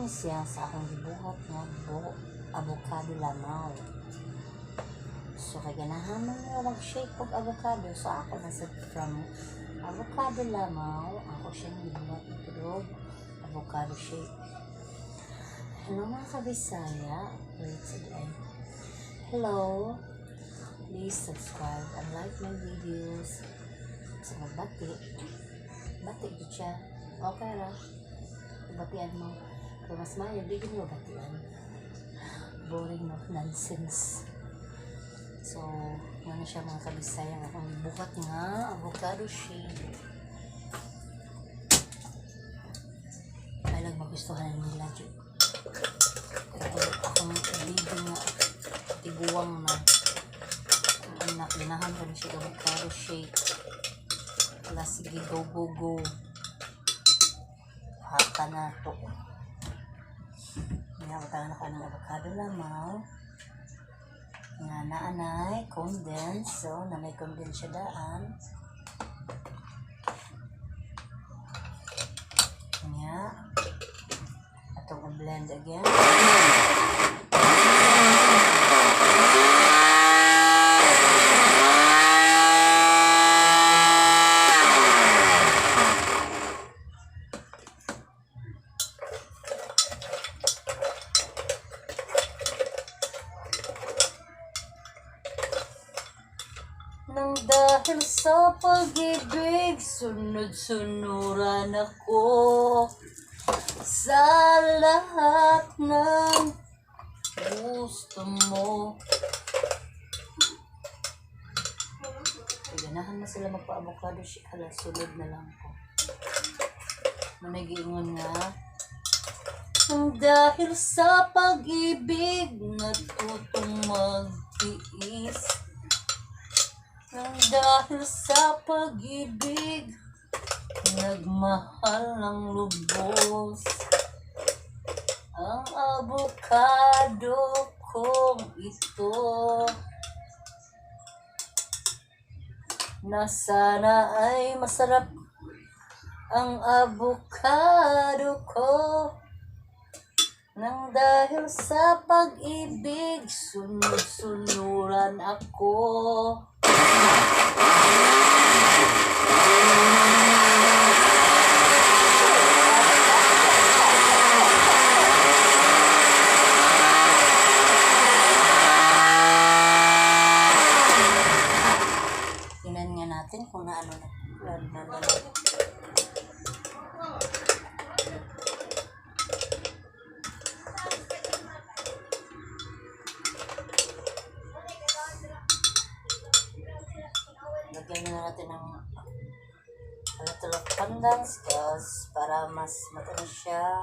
Galing siya sa akong gibuhat nga avocado lamaw. So kay ganahan mo mag-shake pag avocado. So ako nasa from avocado lamaw, ako siya gibuhat pero avocado shake. Hello mga kabisaya. Wait today. Hello. Please subscribe and like my videos. Sa magbati. Bati ko siya. Okay ra. Batian mo. Pero mas mayo, di mo batian. Boring no? Nonsense. So, ano siya mga kabisaya. Akong bukat nga avocado shake. Ay lang magustuhan nila dyan. Akong video nga tiguang na anak, ginahan ko na siya avocado shake. Wala, sige, go go go. Haka na to. Hinakatahan ako ng avocado lamaw nga naanay condense. So na may condense siya daan nga atong blend again. Nang dahil sa pag-ibig, sunod-sunuran ako sa lahat ng gusto mo. Ganahan na sila magpa-avocado shake. Hala, sulod na lang ko. Managiingon nga. Nang dahil sa pag-ibig, natutong magtiis. Nang dahil sa pag-ibig, nagmahal ng lubos. Ang avocado kong ito na sana ay masarap ang avocado ko. Nang dahil sa pag-ibig, sunod-sunuran ako. Tingnan nga natin kung naano na. Lagyan na natin ng a little of condensed gas para mas matamis siya.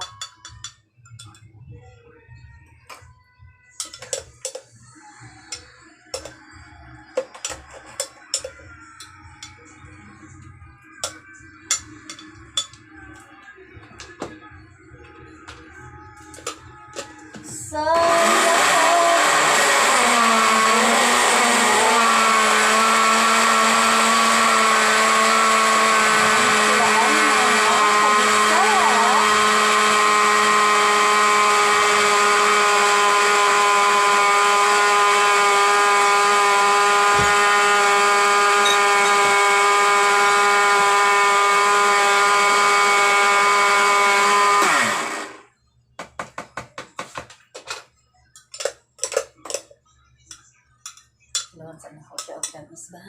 Lawan sa nako siya og tamis ba?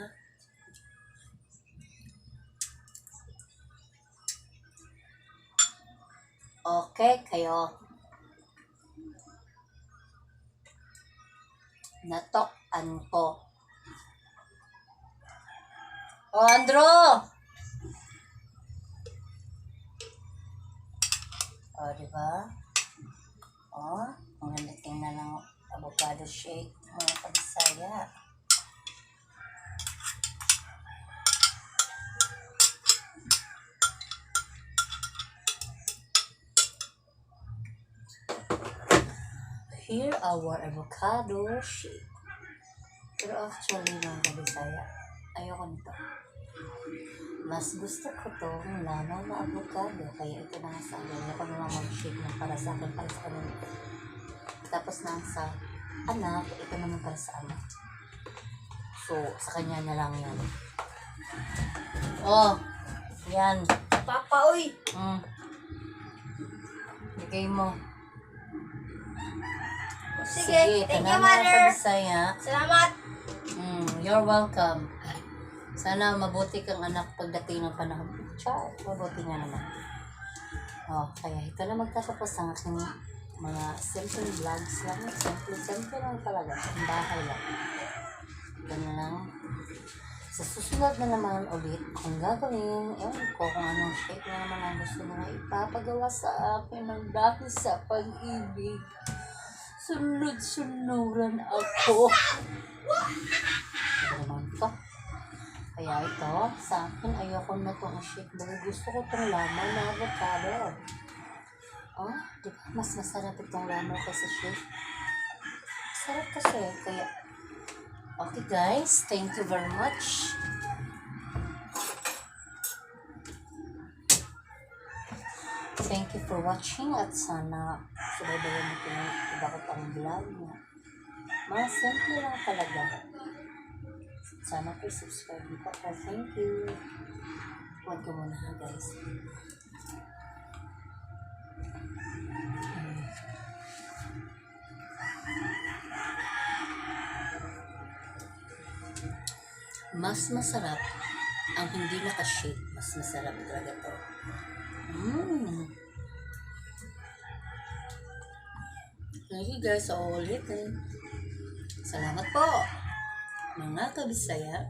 Okay kayo. Natok-an ko. O Andro! O diba? O, ang ganda tingnan ng avocado shake mga kabisaya. Here our avocado shake. Pero actually mga kabisaya, ayoko nito. Mas gusto ko tong lana na avocado. Kaya ito na nga sa akin. Ako naman mag-shake na para sa akin, para sa kanila. Tapos na sa anak, ito naman para sa anak. So, sa kanya na lang yan. Oh, yan. Papa, uy! Bigay mo. Sige, thank you, tanama mother. sa Bisaya. Salamat! You're welcome. Sana mabuti kang anak pagdating ng panahon. Char, mabuti nga naman. Oh, kaya ito na magtatapos ang aking mga simple vlogs lang. Simple lang talaga. Ang bahay lang. Ito na lang. Sa susunod na naman ulit, kung gagawin, ewan ko kung anong shake na naman ang gusto mo na ipapagawa sa akin ng dahil sa pag-ibig. Sunod-sunuran ako. Ito naman to. Kaya ito, sa akin, ayoko na itong shake. Dahil gusto ko itong lamay na avocado. Oh, di ba? Mas masarap itong lamay kaysa shake. Sarap kasi. Kaya, okay guys, thank you very much. Thank you for watching at sana subaybayan mo kung iba ko pang vlog mo. Mga simple lang talaga. Sana po subscribe dito. Thank you. Huwag ko muna ha guys. Mas masarap ang hindi nakashake. Mas masarap talaga to. Thank you guys sa ulitin. Salamat po mga kabisaya.